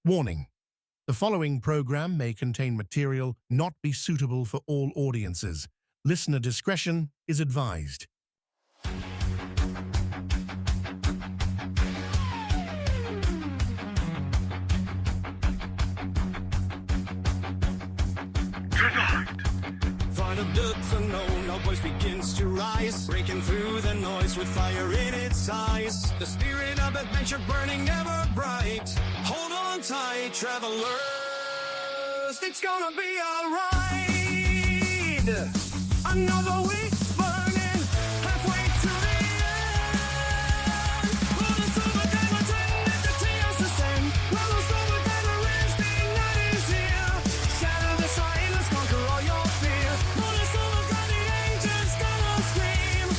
Warning: the following program may contain material not be suitable for all audiences. Listener discretion is advised. Flight of ducks unknown, our voice begins to rise, breaking through the noise with fire in its eyes. The spirit of adventure burning ever bright. Hold on tight, travelers, it's gonna be alright. Another week burning, halfway to the end. Bonus Overdrive, attend at the tears ascend. Bonus Overdrive, Wednesday night is here. Shatter the silence, conquer all your fear. Bonus Overdrive, the angels gonna scream.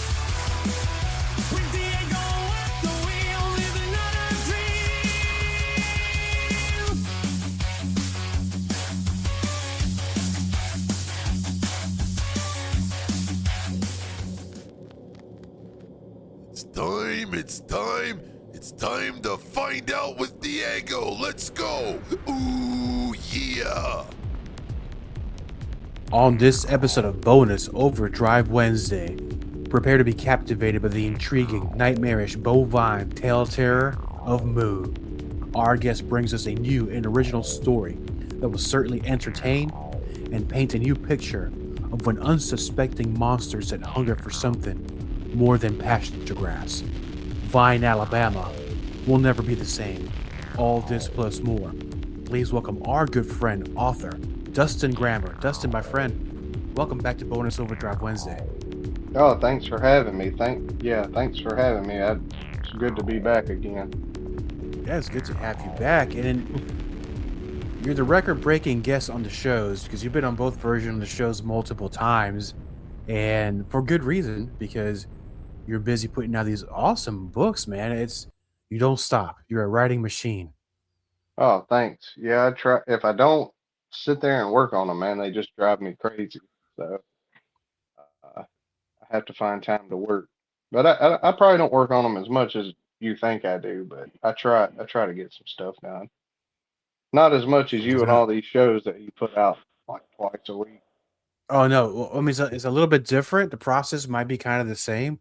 With Diego at the wheel, living out a dream. It's time to find out with Diego. Let's go. Ooh, yeah. On this episode of Bonus Overdrive Wednesday, prepare to be captivated by the intriguing, nightmarish, bovine tale terror of Moo. Our guest brings us a new and original story that will certainly entertain and paint a new picture of when unsuspecting monsters that hunger for something more than pasture grass. Vine, Alabama will never be the same. All this plus more. Please welcome our good friend, author, Dustin Grammer. Dustin, my friend, welcome back to Bonus Overdrive Wednesday. Oh, thanks for having me. Thanks for having me. It's good to be back again. Yeah, it's good to have you back. And you're the record-breaking guest on the shows because you've been on both versions of the shows multiple times, and for good reason, because you're busy putting out these awesome books, man. You don't stop. You're a writing machine. Oh, thanks. Yeah, I try. If I don't sit there and work on them, man, they just drive me crazy. So I have to find time to work. But I probably don't work on them as much as you think I do. But I try. I try to get some stuff done. Not as much as you and all these shows that you put out like twice a week. Oh no, well, I mean it's a little bit different. The process might be kind of the same,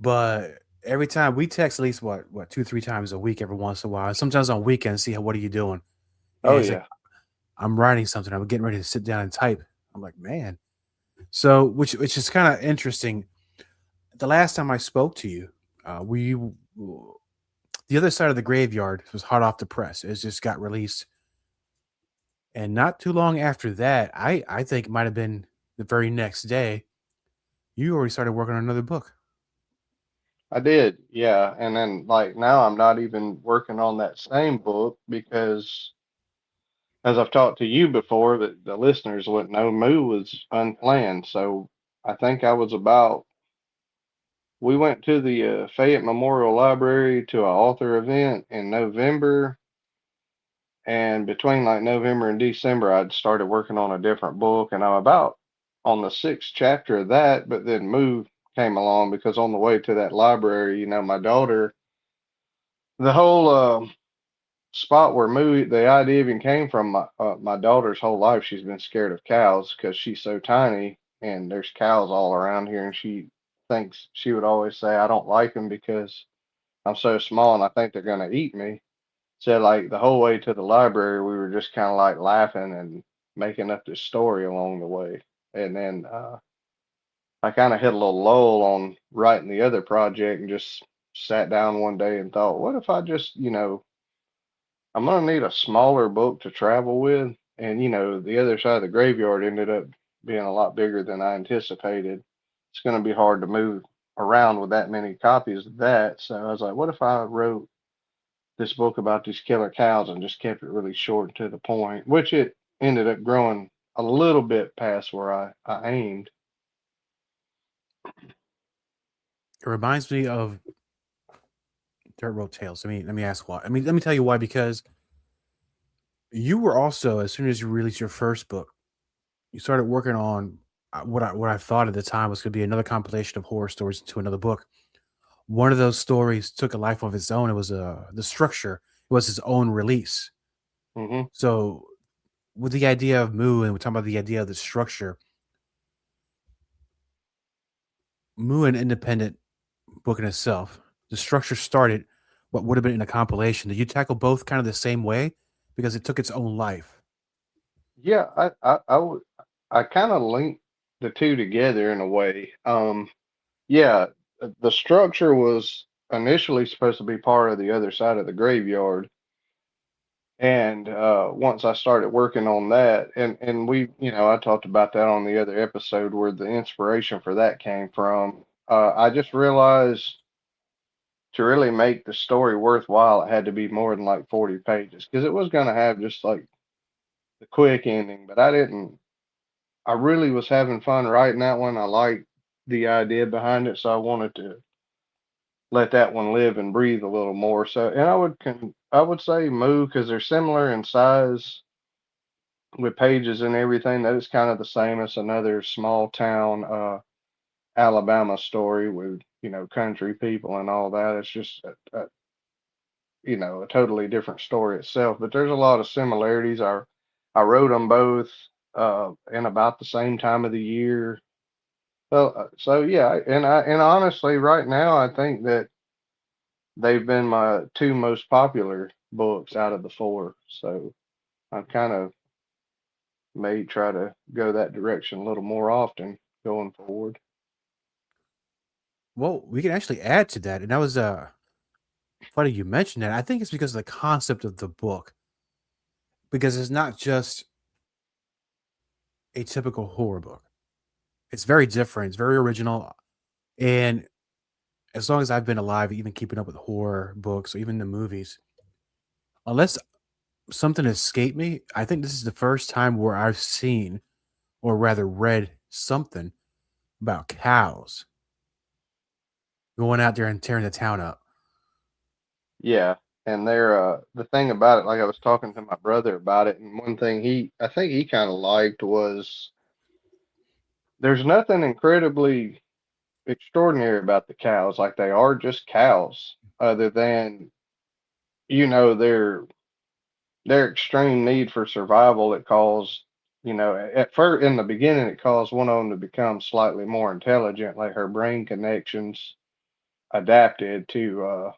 but every time we text at least what 2-3 times a week every once in a while. And sometimes on weekends, see what are you doing? And Oh it's like yeah. I'm writing something. I'm getting ready to sit down and type. I'm like, man. So which is kind of interesting. The last time I spoke to you, the other side of the graveyard was hot off the press. It just got released, and not too long after that, I think it might have been the very next day, you already started working on another book. I did, yeah. And then like now I'm not even working on that same book because as I've talked to you before, that the listeners wouldn't know, Moo was unplanned. So I think we went to the Fayette Memorial Library to an author event in November. And between like November and December, I'd started working on a different book. And I'm about on the sixth chapter of that. But then Moo came along because on the way to that library, my daughter, the whole spot where the idea even came from my daughter's whole life. She's been scared of cows because she's so tiny and there's cows all around here. And she would always say, I don't like them because I'm so small and I think they're going to eat me. So, like, the whole way to the library, we were just kind of like laughing and making up this story along the way. And then I kind of hit a little lull on writing the other project and just sat down one day and thought, what if I just, I'm gonna need a smaller book to travel with. And the other side of the graveyard ended up being a lot bigger than I anticipated. It's gonna be hard to move around with that many copies of that. So I was like, what if I wrote this book about these killer cows and just kept it really short and to the point, which it ended up growing a little bit past where I aimed. It reminds me of Dirt Road Tales. Let me ask why. Let me tell you why. Because you were also, as soon as you released your first book, you started working on what I thought at the time was going to be another compilation of horror stories into another book. One of those stories took a life of its own. It was the structure. It was its own release. Hmm. So with the idea of Moo, and we're talking about the idea of the structure, Moo, an independent book in itself. The structure started what would have been in a compilation. Did you tackle both kind of the same way? Because it took its own life. Yeah, I would, I kind of link the two together in a way. Yeah, the structure was initially supposed to be part of the other side of the graveyard. And once I started working on that, and we, I talked about that on the other episode where the inspiration for that came from. I just realized to really make the story worthwhile, it had to be more than like 40 pages because it was going to have just like the quick ending, but I didn't. I really was having fun writing that one. I liked the idea behind it, so I wanted to let that one live and breathe a little more. So, and I would say Moo because they're similar in size with pages and everything. That is kind of the same as another small town Alabama story with country people and all that. It's just a totally different story itself. But there's a lot of similarities. I wrote them both in about the same time of the year. So yeah, and honestly, right now I think that they've been my two most popular books out of the four. So I kind of may try to go that direction a little more often going forward. Well, we can actually add to that. And that was funny you mentioned that. I think it's because of the concept of the book. Because it's not just a typical horror book. It's very different. It's very original. And as long as I've been alive, even keeping up with horror books or even the movies, unless something escaped me, I think this is the first time where I've seen, or rather read, something about cows going out there and tearing the town up. Yeah. And they're the thing about it, like I was talking to my brother about it, and one thing I think he kind of liked was there's nothing incredibly extraordinary about the cows. Like they are just cows, other than their extreme need for survival. It caused at first in the beginning it caused one of them to become slightly more intelligent, like her brain connections adapted to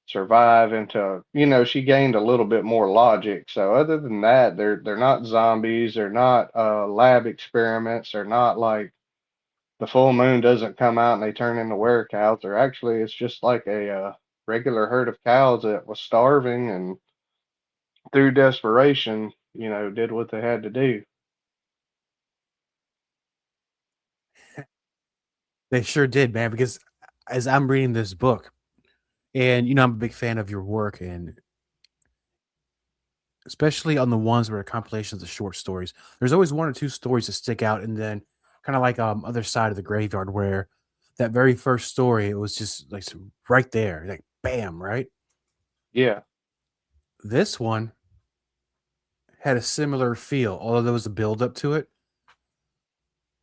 survive into she gained a little bit more logic. So other than that, they're not zombies, they're not lab experiments, they're not like the full moon doesn't come out and they turn into were cows. They're actually it's just like a regular herd of cows that was starving and through desperation did what they had to do. They sure did, man, because as I'm reading this book, and I'm a big fan of your work, and especially on the ones where are compilations of short stories, there's always one or two stories that stick out, and then kind of like Other Side of the Graveyard, where that very first story, it was just like right there, like bam, right? Yeah. This one had a similar feel, although there was a build up to it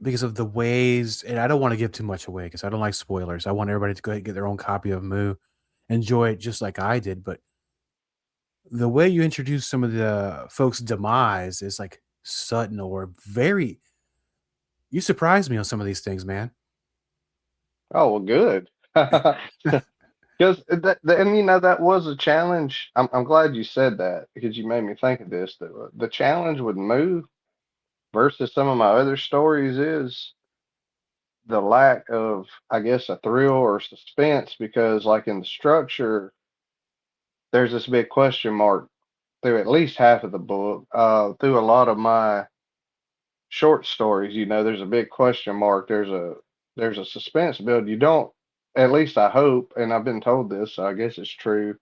because of the ways, and I don't want to give too much away because I don't like spoilers. I want everybody to go ahead and get their own copy of Moo, enjoy it just like I did. But the way you introduce some of the folks' demise is like sudden or very. You surprised me on some of these things, man. Oh well, good. Because and that was a challenge. I'm glad you said that because you made me think of this. The challenge with Moo versus some of my other stories is the lack of, I guess, a thrill or suspense. Because like in the structure, there's this big question mark through at least half of the book. Through a lot of my short stories, there's a big question mark. There's a suspense build. You don't, at least I hope, and I've been told this, so I guess it's true.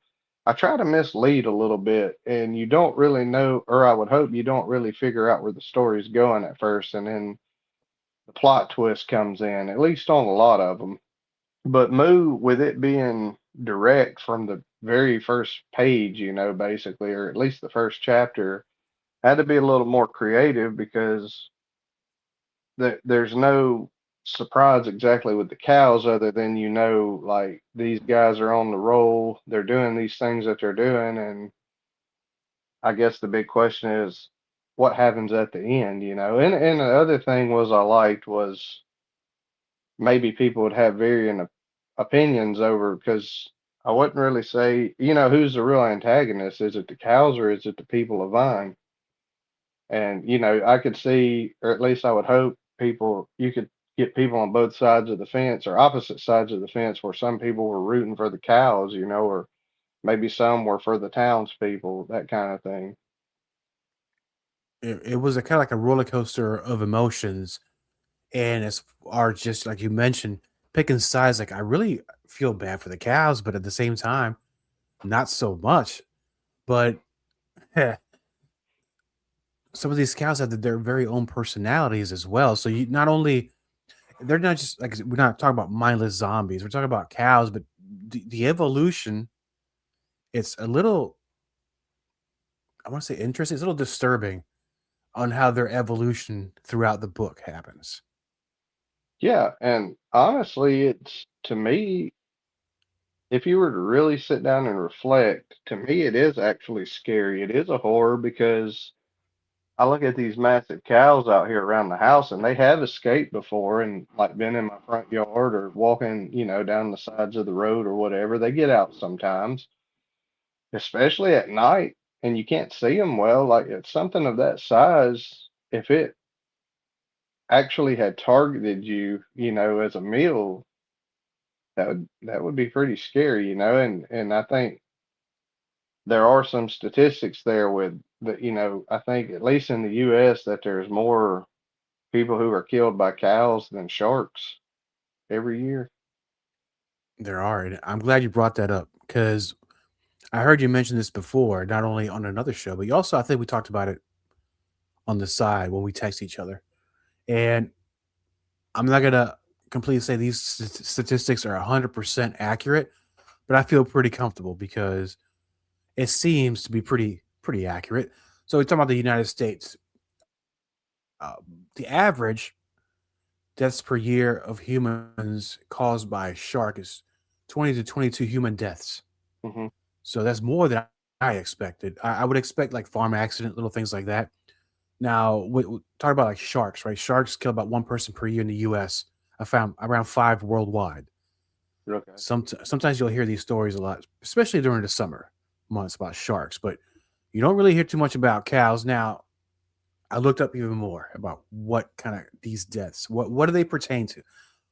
I try to mislead a little bit, and you don't really know, or I would hope you don't really figure out where the story's going at first, and then the plot twist comes in, at least on a lot of them. But Moo, with it being direct from the very first page, basically, or at least the first chapter, had to be a little more creative because there's no surprise exactly with the cows other than like these guys are on the roll, they're doing these things that they're doing, and I guess the big question is what happens at the end, you know? And the other thing was I liked was maybe people would have varying opinions over because I wouldn't really say, you know, who's the real antagonist? Is it the cows or is it the people of Vine? And, you know, I could see, or at least I would hope people, you could get people on both sides of the fence or opposite sides of the fence where some people were rooting for the cows, you know, or maybe some were for the townspeople, that kind of thing. It was a kind of like a roller coaster of emotions. And as far as just like you mentioned, picking sides, like I really feel bad for the cows, but at the same time, not so much. But some of these cows have their very own personalities as well. So you not only they're not just like we're not talking about mindless zombies. We're talking about cows, but the evolution. It's a little I want to say interesting. It's a little disturbing on how their evolution throughout the book happens. Yeah. And honestly, it's to me, if you were to really sit down and reflect, to me, it is actually scary. It is a horror because I look at these massive cows out here around the house and they have escaped before and like been in my front yard or walking, you know, down the sides of the road or whatever. They get out sometimes, especially at night, and you can't see them well. Like it's something of that size. If it actually had targeted you, you know, as a meal, that would be pretty scary, you know. And I think there are some statistics there with the, you know, I think at least in the U.S. that there's more people who are killed by cows than sharks every year. There are, and I'm glad you brought that up because I heard you mention this before, not only on another show, but you also I think we talked about it on the side when we text each other. And I'm not gonna completely say these statistics are 100% accurate, but I feel pretty comfortable because it seems to be pretty accurate. So we're talking about the United States. Uh, the average deaths per year of humans caused by a shark is 20 to 22 human deaths. Hmm. So that's more than I expected. I would expect like farm accident, little things like that. Now, we talk about like sharks, right? Sharks kill about one person per year in the U.S. I found around five worldwide. Okay. Sometimes you'll hear these stories a lot, especially during the summer months about sharks, but you don't really hear too much about cows. Now, I looked up even more about what kind of these deaths, what do they pertain to?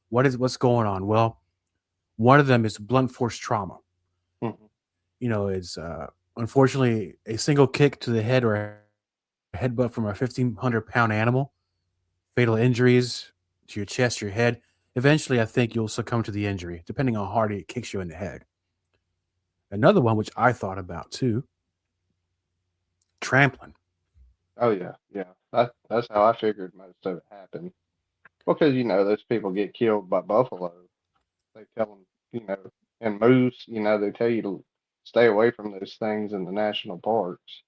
What's going on? Well, one of them is blunt force trauma. Hmm. You know, it's unfortunately a single kick to the head or a headbutt from a 1,500-pound animal, fatal injuries to your chest, your head. Eventually, I think you'll succumb to the injury, depending on how hard it kicks you in the head. Another one, which I thought about too, trampling. Oh yeah, yeah. That's how I figured most of it happened. Well, because you know those people get killed by buffalo. They tell them, you know, and moose. You know, they tell you to stay away from those things in the national parks.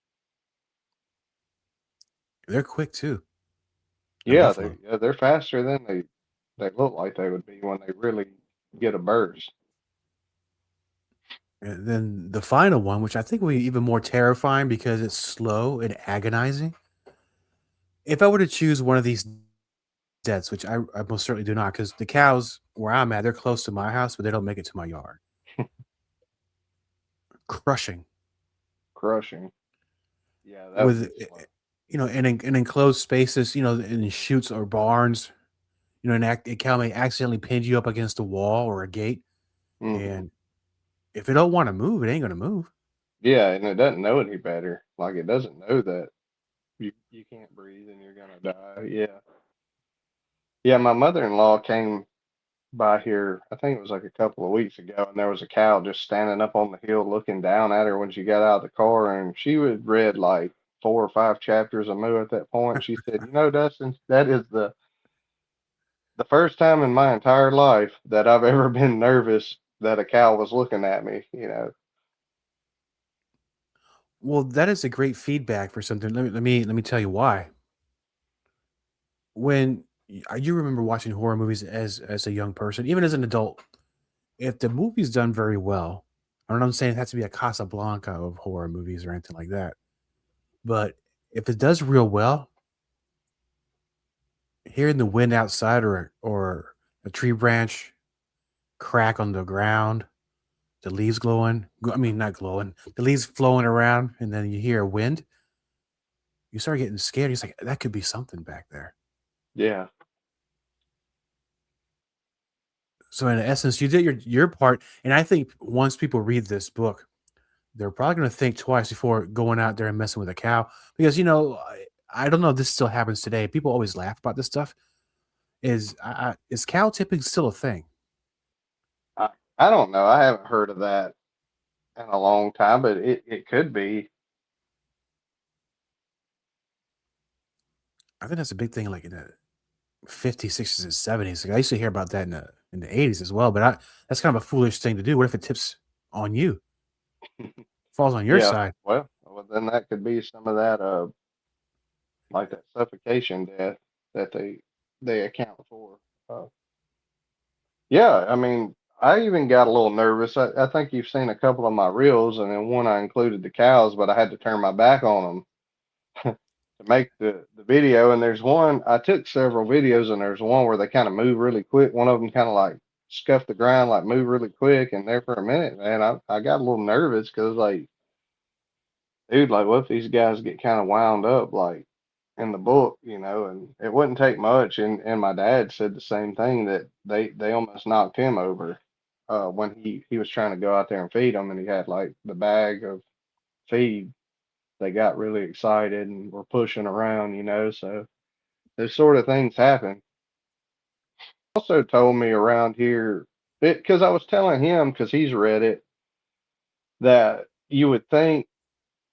They're quick too. A Yeah, buffalo. they're faster than they look like they would be when they really get a burst. And then the final one, which I think will be even more terrifying because it's slow and agonizing. If I were to choose one of these deaths, which I most certainly do not, because the cows where I'm at, they're close to my house, but they don't make it to my yard. Crushing Crushing. Yeah, that would with, be slow. in enclosed spaces, in chutes or barns, a cow may accidentally pin you up against a wall or a gate. Hmm. And if it don't want to move, it ain't going to move. Yeah, and it doesn't know any better. Like it doesn't know that you can't breathe and you're gonna die. Yeah. Yeah, my mother-in-law came by here, I think it was like a couple of weeks ago, and there was a cow just standing up on the hill looking down at her when she got out of the car, and she had read like 4 or 5 chapters of Moo at that point. She said, "You know, Dustin, that is the first time in my entire life that I've ever been nervous that a cow was looking at me, you know." Well, that is a great feedback for something. Let me tell you why. When you remember watching horror movies as a young person, even as an adult, if the movie's done very well, I'm not saying it has to be a Casablanca of horror movies or anything like that. But if it does real well, hearing the wind outside or a tree branch crack on the ground, the leaves glowing, I mean, not glowing, the leaves flowing around, and then you hear a wind, you start getting scared. It's like, that could be something back there. Yeah. So in essence, you did your part, and I think once people read this book, they're probably going to think twice before going out there and messing with a cow because I don't know if this still happens today. People always laugh about this stuff. Is cow tipping still a thing? I, I don't know. I haven't heard of that in a long time, but it could be. I think that's a big thing, like in the 50s, 60s, and 70s. Like, I used to hear about that in the 80s as well. But that's kind of a foolish thing to do. What if it tips on you, falls on your Yeah. side? Well, then that could be some of that like that suffocation death that they account for. Uh, yeah, I mean, I even got a little nervous. I think you've seen a couple of my reels, and then one I included the cows, but I had to turn my back on them to make the video. And there's one I took several videos, and there's one where they kind of move really quick. One of them kind of like scuffed the ground, like move really quick, and there for a minute, man, I got a little nervous because like, dude, like, what if these guys get kind of wound up, like in the book, and it wouldn't take much. And my dad said the same thing that they almost knocked him over when he was trying to go out there and feed them, and he had like the bag of feed. They got really excited and were pushing around, so those sort of things happen. Also told me around here, because I was telling him, because he's read it, that you would think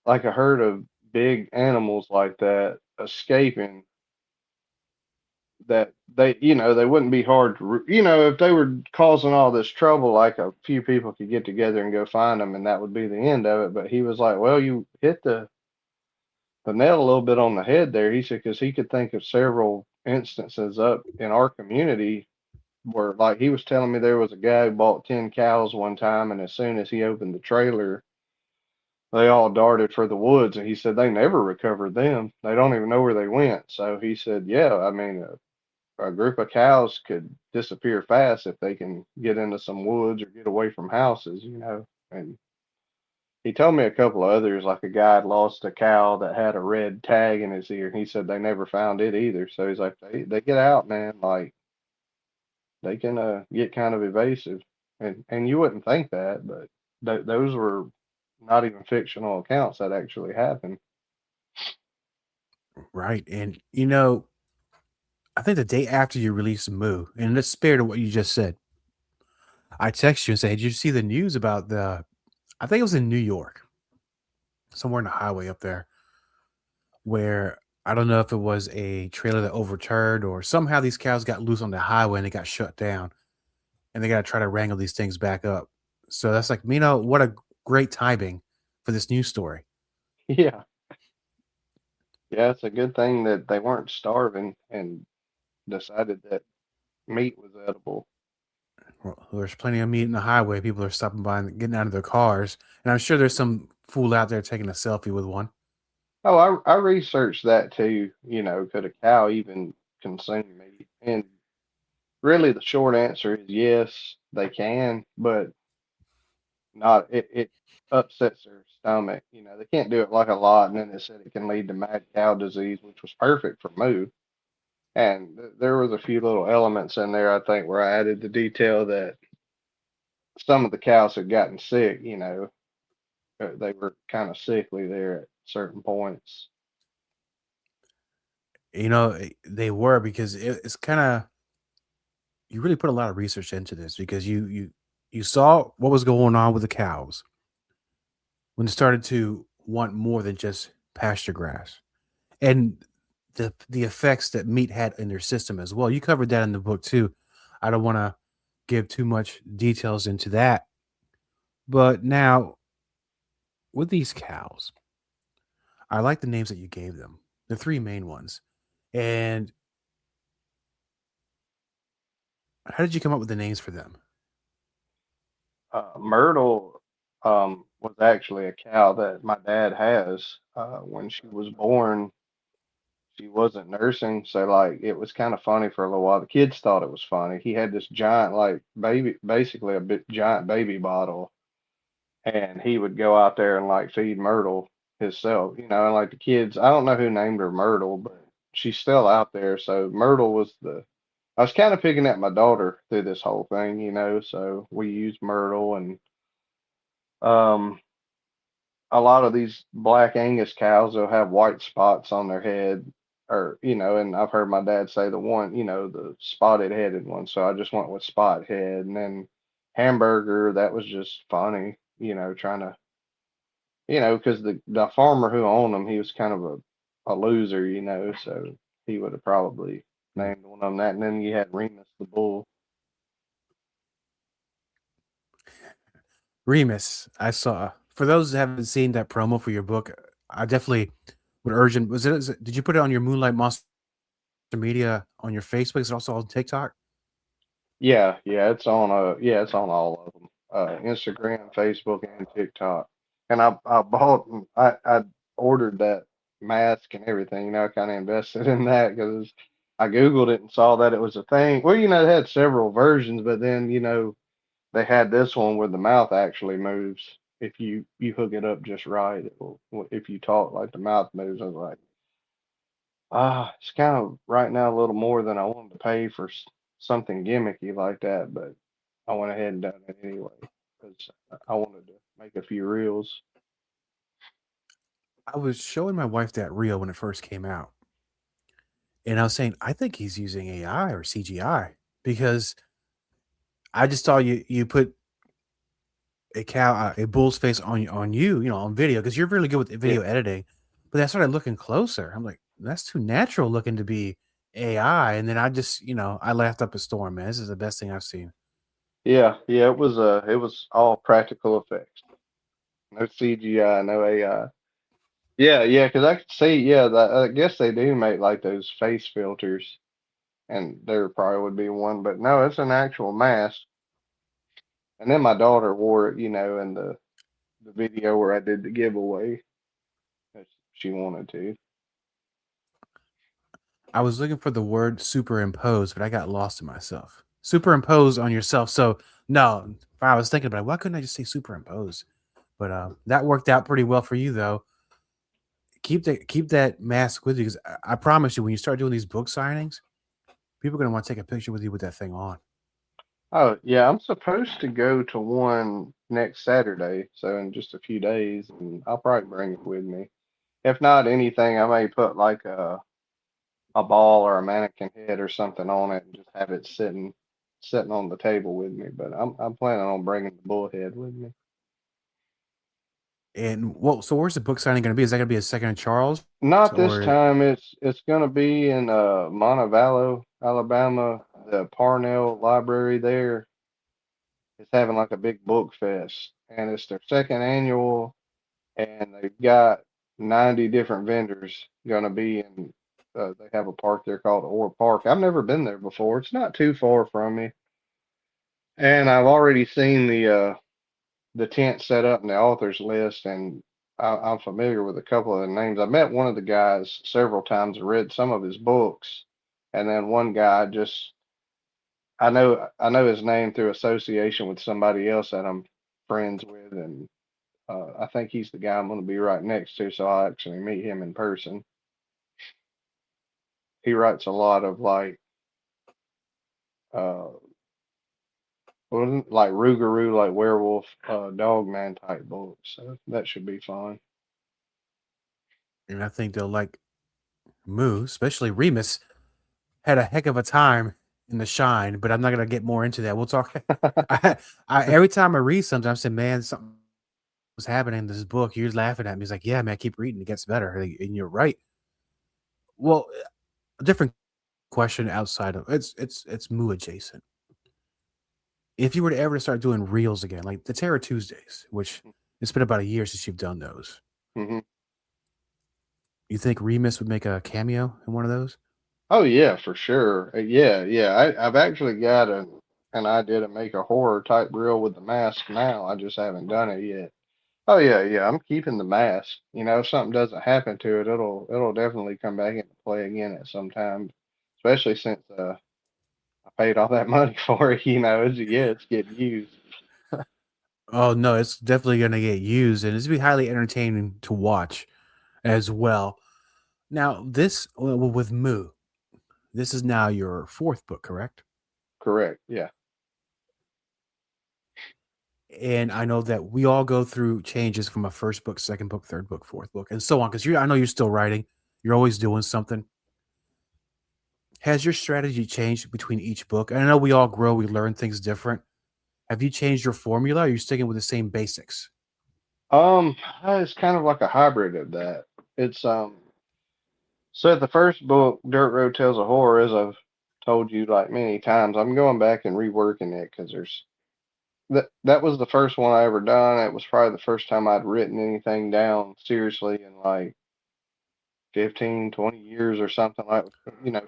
like a herd of big animals like that escaping, that they wouldn't be hard to if they were causing all this trouble, like a few people could get together and go find them, and that would be the end of it. But he was like, well, you hit the nail a little bit on the head there. He said, because he could think of several instances up in our community where, like, he was telling me there was a guy who bought 10 cows one time, and as soon as he opened the trailer, they all darted for the woods. And he said they never recovered them. They don't even know where they went. So he said, yeah, I mean, a group of cows could disappear fast if they can get into some woods or get away from houses. And he told me a couple of others, like a guy had lost a cow that had a red tag in his ear. And he said they never found it either. So he's like, they get out, man. Like, they can get kind of evasive. And you wouldn't think that, but those were not even fictional accounts that actually happened. Right. And I think the day after you released Moo, and in the spirit of what you just said, I text you and say, "Did you see the news about the?" I think it was in New York, somewhere in the highway up there, where I don't know if it was a trailer that overturned or somehow these cows got loose on the highway and it got shut down, and they got to try to wrangle these things back up. So that's like, what a great timing for this news story. Yeah. Yeah, it's a good thing that they weren't starving and decided that meat was edible. Well, there's plenty of meat in the highway. People are stopping by and getting out of their cars, and I'm sure there's some fool out there taking a selfie with one. Oh, I researched that too. Could a cow even consume meat? And really, the short answer is yes, they can, but not. It upsets their stomach. They can't do it like a lot, and then they said it can lead to mad cow disease, which was perfect for moo. And there was a few little elements in there, I think, where I added the detail that some of the cows had gotten sick. They were kind of sickly there at certain points. They were because it's kind of you really put a lot of research into this because you saw what was going on with the cows when they started to want more than just pasture grass and the effects that meat had in their system as well. You covered that in the book too. I don't want to give too much details into that, but now with these cows, I like the names that you gave them, the three main ones. And how did you come up with the names for them? Myrtle was actually a cow that my dad has. When she was born, she wasn't nursing, so like it was kind of funny for a little while. The kids thought it was funny. He had this giant, like baby, basically a bit giant baby bottle, and he would go out there and like feed Myrtle himself, and like the kids, I don't know who named her Myrtle, but she's still out there. So Myrtle was I was kind of picking at my daughter through this whole thing, so we used Myrtle and um a lot of these black Angus cows will have white spots on their head, or and I've heard my dad say the one, the spotted headed one. So I just went with spot head, and then hamburger. That was just funny, trying to, because the farmer who owned them, he was kind of a loser, so he would have probably Mm. named one of them that. And then you had Remus the bull. Remus, I saw. For those that haven't seen that promo for your book, I definitely would urge. Did you put it on your Moonlight Monster Media on your Facebook? Is it also on TikTok? Yeah, it's on all of them. Instagram, Facebook, and TikTok. And I bought I ordered that mask and everything. I kind of invested in that because I Googled it and saw that it was a thing. Well, they had several versions, but then they had this one where the mouth actually moves. If you hook it up just right, if you talk like the mouth moves. I was like, it's kind of right now a little more than I wanted to pay for something gimmicky like that, but I went ahead and done it anyway because I wanted to make a few reels. I was showing my wife that reel when it first came out, and I was saying I think he's using AI or CGI because I just saw you put a bull's face on you, on video because you're really good with Yeah, video editing. But I started looking closer. I'm like, that's too natural looking to be AI. And then I just, I laughed up a storm, man. This is the best thing I've seen. yeah. It was all practical effects, no CGI, no AI. Yeah, because I could see, yeah, I guess they do make like those face filters, and there probably would be one, but no, it's an actual mask. And then my daughter wore it, in the video where I did the giveaway. If she wanted to. I was looking for the word superimpose, but I got lost in myself. Superimpose on yourself. So no, I was thinking about it, why couldn't I just say superimpose? But that worked out pretty well for you though. Keep that mask with you because I promise you, when you start doing these book signings, people are gonna want to take a picture with you with that thing on. Oh, yeah, I'm supposed to go to one next Saturday, so in just a few days, and I'll probably bring it with me. If not anything, I may put like a ball or a mannequin head or something on it and just have it sitting on the table with me. But I'm planning on bringing the bull head with me. And so where's the book signing going to be? Is that going to be a second in Charles Not this or time. It's gonna be in Montevallo, Alabama. The Parnell Library there is having like a big book fest, and it's their second annual, and they've got 90 different vendors gonna be in. They have a park there called Orr Park. I've never been there before. It's not too far from me, and I've already seen the tent set up and the authors list, and I'm familiar with a couple of the names. I met one of the guys several times and read some of his books, and then one guy just I know his name through association with somebody else that I'm friends with, and I think he's the guy I'm going to be right next to, so I'll actually meet him in person. He writes a lot of uh, like Rougarou, like werewolf, dog man type books, so that should be fun. and I think they'll like Moo, especially Remus, had a heck of a time in the shine, but I'm not gonna get more into that. We'll talk. Every time I read something, I'm saying, man, something was happening in this book. You're laughing at me. He's like, yeah, man, keep reading. It gets better. And you're right. Well, a different question outside of it's Moo adjacent. If you were to ever start doing reels again, like the Terror Tuesdays, which it's been about a year since you've done those, Hmm. you think Remus would make a cameo in one of those? Oh yeah, for sure. Yeah. I've actually got an idea to make a horror type reel with the mask now. I just haven't done it yet. Oh yeah, yeah. I'm keeping the mask. If something doesn't happen to it, it'll definitely come back into play again at some time. Especially since I paid all that money for it. It's getting used. Oh no, it's definitely gonna get used, and it's gonna be highly entertaining to watch as well. Now, with Moo, this is now your fourth book, correct? Correct. Yeah. And I know that we all go through changes from a first book, second book, third book, fourth book, and so on. Because I know you're still writing. You're always doing something. Has your strategy changed between each book? And I know we all grow, we learn things different. Have you changed your formula? Or are you sticking with the same basics? it's kind of like a hybrid of that. It's So the first book, Dirt Road Tales of Horror, as I've told you like many times, I'm going back and reworking it because that was the first one I ever done. It was probably the first time I'd written anything down seriously in like 15, 20 years or something like,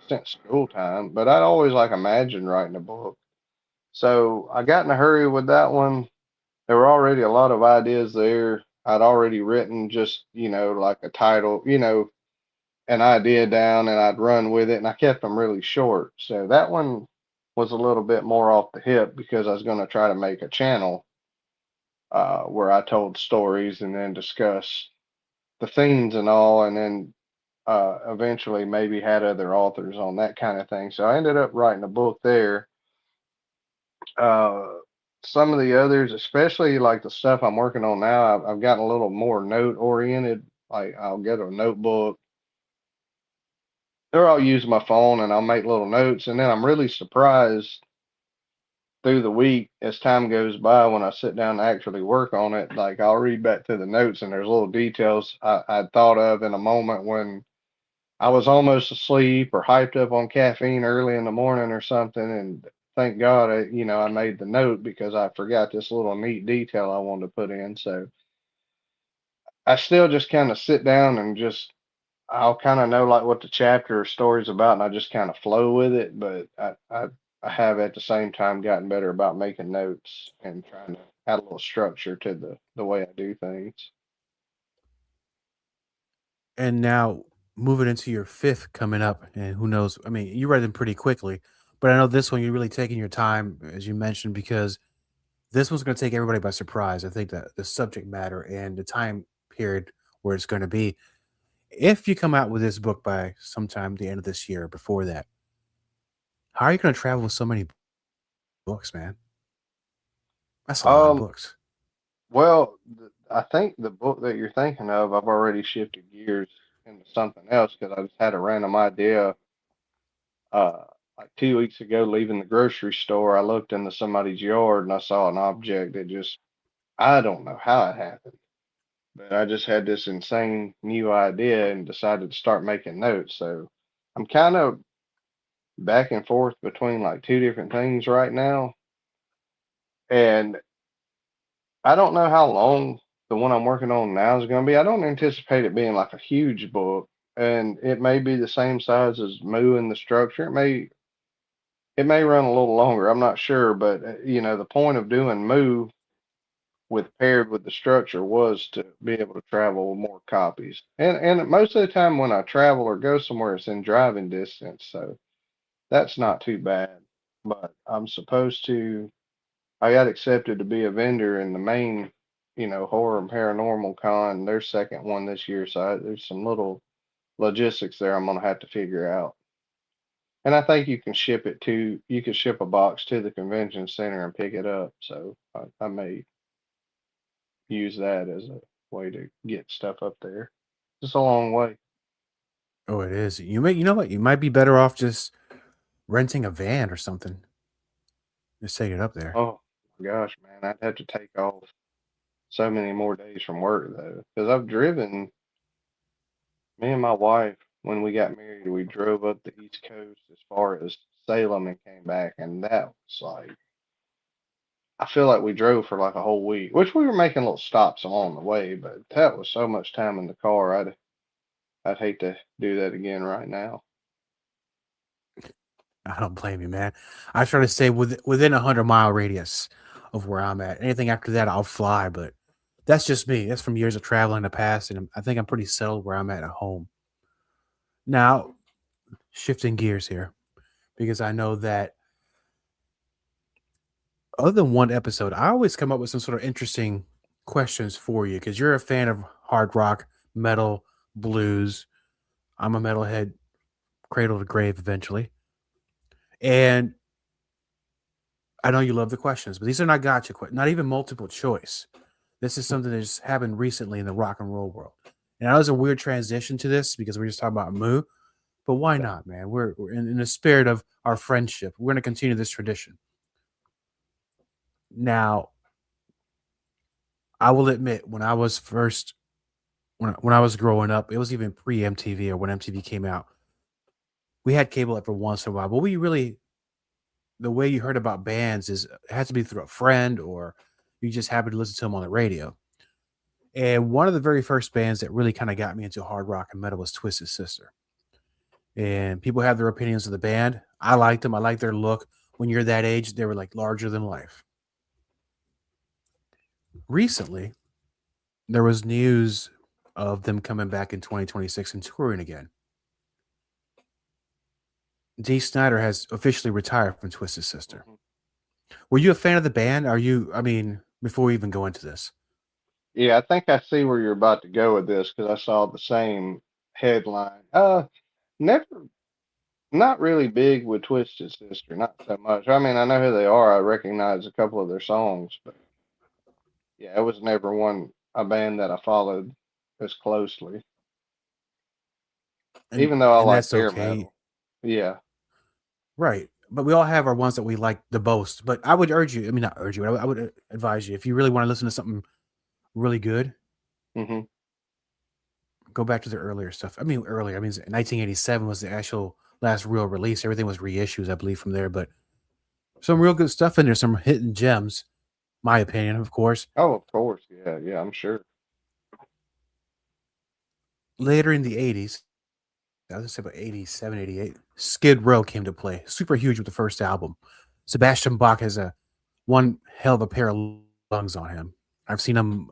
since school time. But I'd always like imagined writing a book. So I got in a hurry with that one. There were already a lot of ideas there. I'd already written just, like a title, an idea down and I'd run with it, and I kept them really short. So that one was a little bit more off the hip because I was going to try to make a channel where I told stories and then discuss the themes and all, and then eventually maybe had other authors on that kind of thing. So I ended up writing a book there. Uh, some of the others, especially like the stuff I'm working on now, I've gotten a little more note oriented. Like I'll get a notebook or I'll use my phone and I'll make little notes. And then I'm really surprised through the week as time goes by when I sit down to actually work on it. Like I'll read back to the notes and there's little details I'd thought of in a moment when I was almost asleep or hyped up on caffeine early in the morning or something. And thank God, I made the note because I forgot this little neat detail I wanted to put in. So I still just kind of sit down and just I'll kind of know like what the chapter or story's about, and I just kind of flow with it. But I have at the same time gotten better about making notes and trying to add a little structure to the way I do things. And now moving into your fifth coming up, and who knows? I mean, you read them pretty quickly, but I know this one you're really taking your time, as you mentioned, because this one's going to take everybody by surprise. I think that the subject matter and the time period where it's going to be. If you come out with this book by sometime the end of this year, before that, how are you going to travel with so many books, man? That's a lot of Um, books. well, I think the book that you're thinking of, I've already shifted gears into something else because I just had a random idea. Uh, like 2 weeks ago, leaving the grocery store, I looked into somebody's yard and I saw an object that just, I don't know how it happened, but I just had this insane new idea and decided to start making notes. So I'm kind of back and forth between like two different things right now. And I don't know how long the one I'm working on now is going to be. I don't anticipate it being like a huge book, and it may be the same size as Moo in the structure. It may run a little longer. I'm not sure, but the point of doing Moo with paired with the structure was to be able to travel with more copies. And most of the time when I travel or go somewhere, it's in driving distance, so that's not too bad. But I got accepted to be a vendor in the main, horror and paranormal con, their second one this year. So there's some little logistics there I'm gonna have to figure out. And I think you can ship a box to the convention center and pick it up. So I may use that as a way to get stuff up there. Just a long way. Oh, it is. You know what? You might be better off just renting a van or something. Just take it up there. Oh my gosh, man, I'd have to take off so many more days from work though, because I've driven. Me and my wife, when we got married, we drove up the East Coast as far as Salem and came back, and that was like I feel like we drove for like a whole week, which we were making little stops along the way, but that was so much time in the car. I'd hate to do that again right now. I don't blame you, man. I try to stay within a 100-mile radius of where I'm at. Anything after that, I'll fly. But That's just me. That's from years of traveling in the past, and I think I'm pretty settled where I'm at home. Now, shifting gears here, because I know that other than one episode, I always come up with some sort of interesting questions for you because you're a fan of hard rock, metal, blues. I'm a metalhead, cradle to grave eventually. And I know you love the questions, but these are not gotcha questions, not even multiple choice. This is something that just happened recently in the rock and roll world. And I know it's a weird transition to this because we're just talking about Moo, but why not, man? We're in the spirit of our friendship. We're going to continue this tradition. Now, I will admit, when I was first, when I was growing up, it was even pre MTV or when MTV came out. We had cable every once in a while, but we really, the way you heard about bands is it has to be through a friend or you just happen to listen to them on the radio. And one of the very first bands that really kind of got me into hard rock and metal was Twisted Sister. And people have their opinions of the band. I liked them. I liked their look. When you're that age, they were like larger than life. Recently, there was news of them coming back in 2026 and touring again. Dee Snider has officially retired from Twisted Sister. Were you a fan of the band? Are you, I mean, before we even go into this? Yeah, I think I see where you're about to go with this because I saw the same headline. Never, not really big with Twisted Sister, not so much. I mean, I know who they are. I recognize a couple of their songs, but yeah, it was never a band that I followed as closely. Even though I And like that's their okay. metal. Yeah. Right. But we all have our ones that we like the most. But I would urge you, I mean, not urge you, but I would advise you, if you really want to listen to something really good, Hmm. go back to the earlier stuff. I mean, earlier, I mean, 1987 was the actual last real release. Everything was reissues, I believe, from there. But some real good stuff in there, some hidden gems, my opinion, of course. Oh, of course. Yeah, yeah, I'm sure. Later in the 80s, I was going to say about 87, 88, Skid Row came to play. Super huge with the first album. Sebastian Bach has one hell of a pair of lungs on him. I've seen him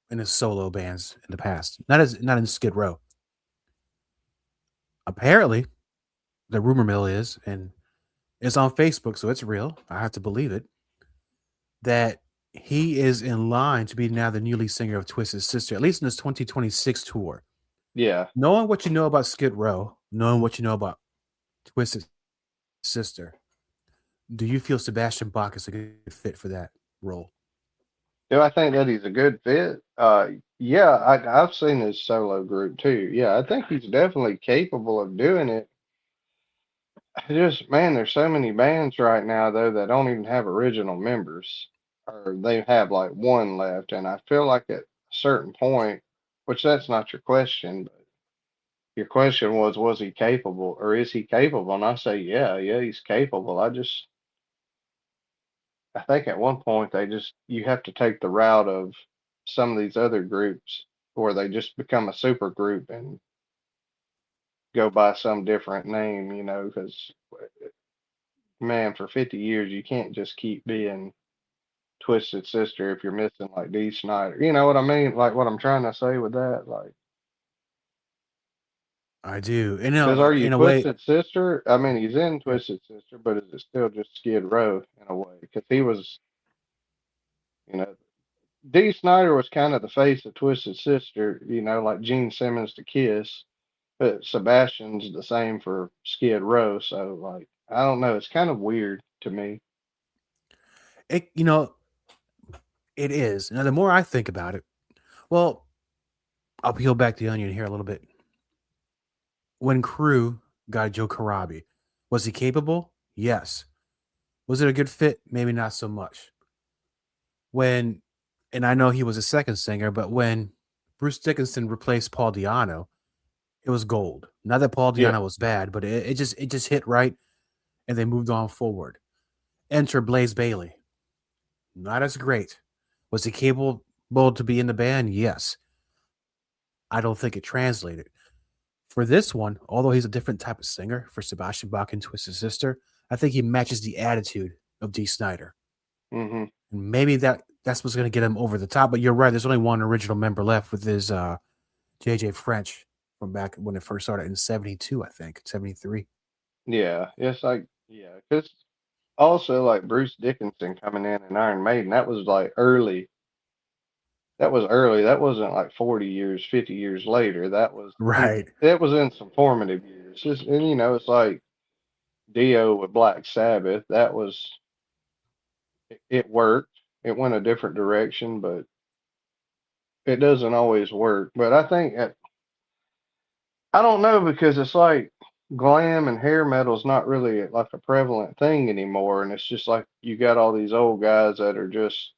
in his solo bands in the past. Not in Skid Row. Apparently, the rumor mill is, and it's on Facebook, so it's real. I have to believe it, that he is in line to be now the new lead singer of Twisted Sister, at least in this 2026 tour. Yeah. Knowing what you know about Skid Row, knowing what you know about Twisted Sister, do you feel Sebastian Bach is a good fit for that role? Do I think that he's a good fit? Yeah, I've seen his solo group too. Yeah, I think he's definitely capable of doing it. I just, man, there's so many bands right now though that don't even have original members, or they have like one left, and I feel like at a certain point, which that's not your question, but your question was he capable or is he capable? And I say, yeah, yeah, he's capable. I think at one point you have to take the route of some of these other groups where they just become a super group and go by some different name, because man, for 50 years you can't just keep being Twisted Sister if you're missing like Dee Snider. You know what I mean? Like what I'm trying to say with that, like, I do. And because are you in a way, Twisted Sister? I mean, he's in Twisted Sister, but is it still just Skid Row in a way? Because he was, you know, Dee Snider was kind of the face of Twisted Sister, like Gene Simmons to Kiss, but Sebastian's the same for Skid Row. So, like, I don't know. It's kind of weird to me. it it is. Now, the more I think about it, well, I'll peel back the onion here a little bit. When Crew got Joe Corabi, was he capable? Yes. Was it a good fit? Maybe not so much. When, and I know he was a second singer, but when Bruce Dickinson replaced Paul Di'Anno, it was gold. Not that Paul Yeah. Di'Anno was bad, but it just hit right, and they moved on forward. Enter Blaze Bailey. Not as great. Was he capable to be in the band? Yes. I don't think it translated. For this one, although he's a different type of singer for Sebastian Bach and Twisted Sister, I think he matches the attitude of Dee Snider. Hmm. And maybe that that's what's going to get him over the top. But you're right. There's only one original member left with his JJ French from back when it first started in 72, I think, 73. Yeah, it's like yeah, because also like Bruce Dickinson coming in and Iron Maiden, that was like early. That was early. That wasn't like 40 years, 50 years later. Right. That was in some formative years. And it's like Dio with Black Sabbath. It worked. It went a different direction, but it doesn't always work. But I don't know because it's like glam and hair metal's not really like a prevalent thing anymore, and it's just like you got all these old guys that are just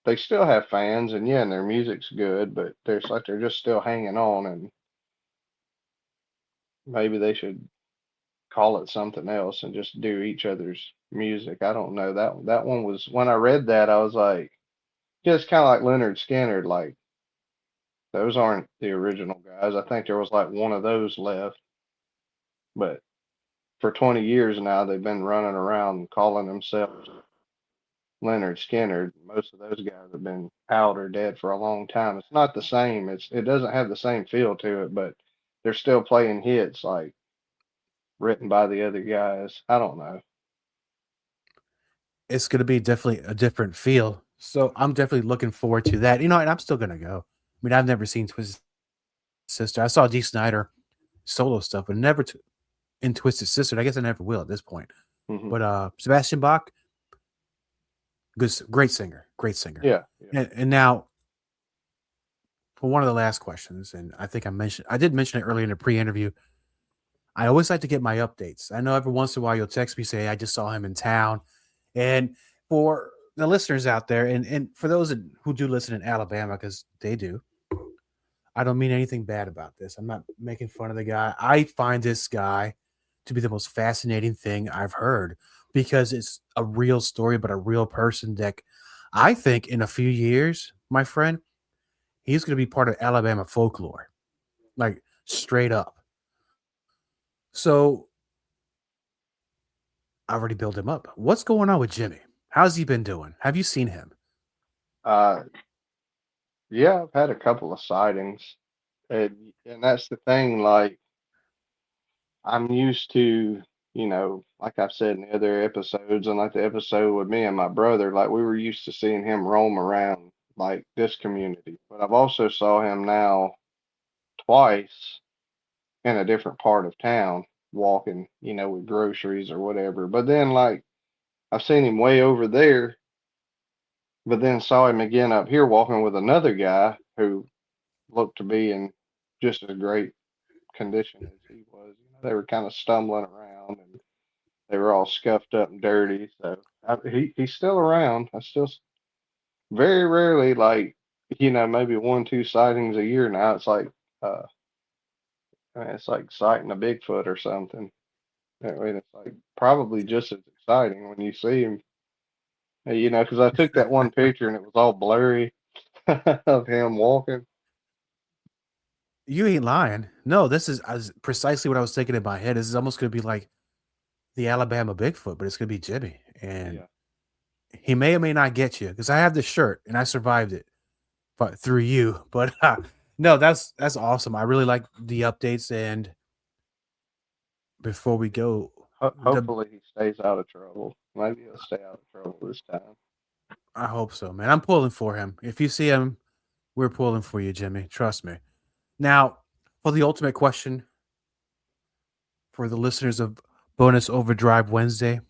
they still have fans, and yeah, and their music's good, but there's like they're just still hanging on, and maybe they should call it something else and just do each other's music. I don't know. That one was when I read that I was like just kind of like Leonard Skinner, like those aren't the original guys. I think there was like one of those left, but for 20 years now they've been running around calling themselves Leonard Skinner. Most of those guys have been out or dead for a long time. It's not the same. It doesn't have the same feel to it, but they're still playing hits like written by the other guys. I don't know. It's going to be definitely a different feel. So I'm definitely looking forward to that. And I'm still going to go. I mean, I've never seen Twisted Sister. I saw D. Snyder solo stuff, but never in Twisted Sister. I guess I never will at this point. Hmm. But Sebastian Bach, great singer, great singer. Yeah, yeah. And now for one of the last questions, and I think I did mention it earlier in the pre-interview. I always like to get my updates. I know every once in a while you'll text me, say, I just saw him in town. And for the listeners out there, and for those who do listen in Alabama, because they do, I don't mean anything bad about this. I'm not making fun of the guy. I find this guy to be the most fascinating thing I've heard because it's a real story, but a real person that I think in a few years, my friend, he's going to be part of Alabama folklore, like straight up. So I already built him up. What's going on with Jimmy? How's he been doing? Have you seen him? Uh, yeah, I've had a couple of sightings, and that's the thing. Like I'm used to, like I've said in the other episodes, and like the episode with me and my brother, like we were used to seeing him roam around like this community. But I've also saw him now twice in a different part of town, walking, with groceries or whatever. But then like I've seen him way over there, but then saw him again up here walking with another guy who looked to be in just as great condition as he was. They were kind of stumbling around and they were all scuffed up and dirty. So he's still around. I still very rarely, like, maybe one, two sightings a year now. It's like, uh, I mean, it's like sighting a Bigfoot or something. I mean, it's like probably just as exciting when you see him, because I took that one picture and it was all blurry of him walking. You ain't lying. No, this is precisely what I was thinking in my head. This is almost going to be like the Alabama Bigfoot, but it's going to be Jimmy. And Yeah. he may or may not get you because I have this shirt and I survived it but through you. But no, that's awesome. I really like the updates. And before we go, Hopefully he stays out of trouble. Maybe he'll stay out of trouble this time. I hope so, man. I'm pulling for him. If you see him, we're pulling for you, Jimmy. Trust me. Now, for the ultimate question for the listeners of Bonus Overdrive Wednesday,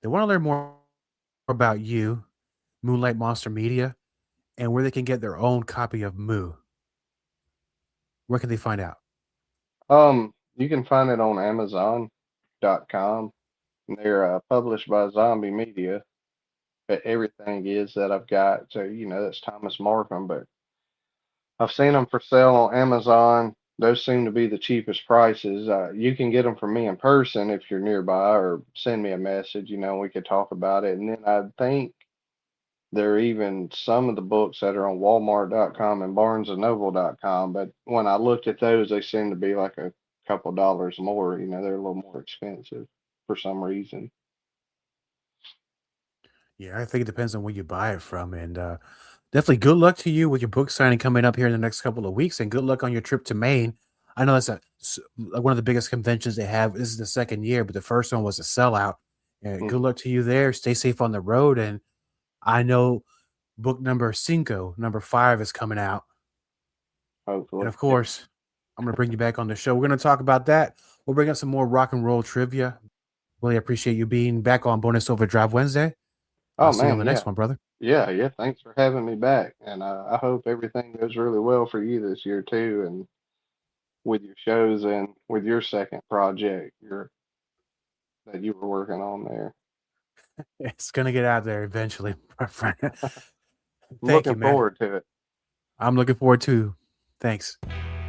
they want to learn more about you, Moonlight Monster Media, and where they can get their own copy of Moo. Where can they find out? You can find it on Amazon.com. They're published by Zombie Media. But everything is that I've got. So, that's Thomas Markham. But I've seen them for sale on Amazon. Those seem to be the cheapest prices. You can get them from me in person if you're nearby, or send me a message. We could talk about it. And then I think there are even some of the books that are on Walmart.com and BarnesandNoble.com. But when I looked at those, they seem to be like a couple dollars more. They're a little more expensive for some reason. Yeah, I think it depends on where you buy it from. And definitely good luck to you with your book signing coming up here in the next couple of weeks. And good luck on your trip to Maine. I know that's like one of the biggest conventions they have. This is the second year, but the first one was a sellout. And good Mhm. luck to you there. Stay safe on the road. And I know book number 5 is coming out. And Hopefully. of course, I'm going to bring you back on the show. We're going to talk about that. We'll bring up some more rock and roll trivia. Really appreciate you being back on Bonus Overdrive Wednesday. I'll Oh see you on man, the yeah. next one, brother. Yeah. Thanks for having me back. And I hope everything goes really well for you this year too, and with your shows and with your second project that you were working on there. It's going to get out there eventually, my friend. I'm Thank you, looking man. forward to it. I'm looking forward to. Thanks.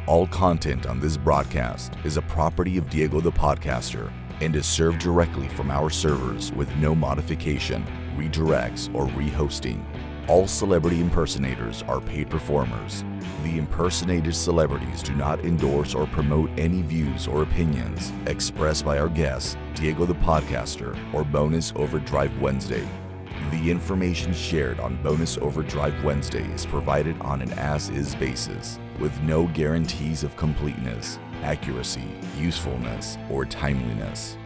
All content on this broadcast is a property of Diego the Podcaster and is served directly from our servers with no modification, redirects, or rehosting. All celebrity impersonators are paid performers. The impersonated celebrities do not endorse or promote any views or opinions expressed by our guests, Diego the Podcaster, or Bonus Overdrive Wednesday. The information shared on Bonus Overdrive Wednesday is provided on an as-is basis, with no guarantees of completeness, accuracy, usefulness, or timeliness.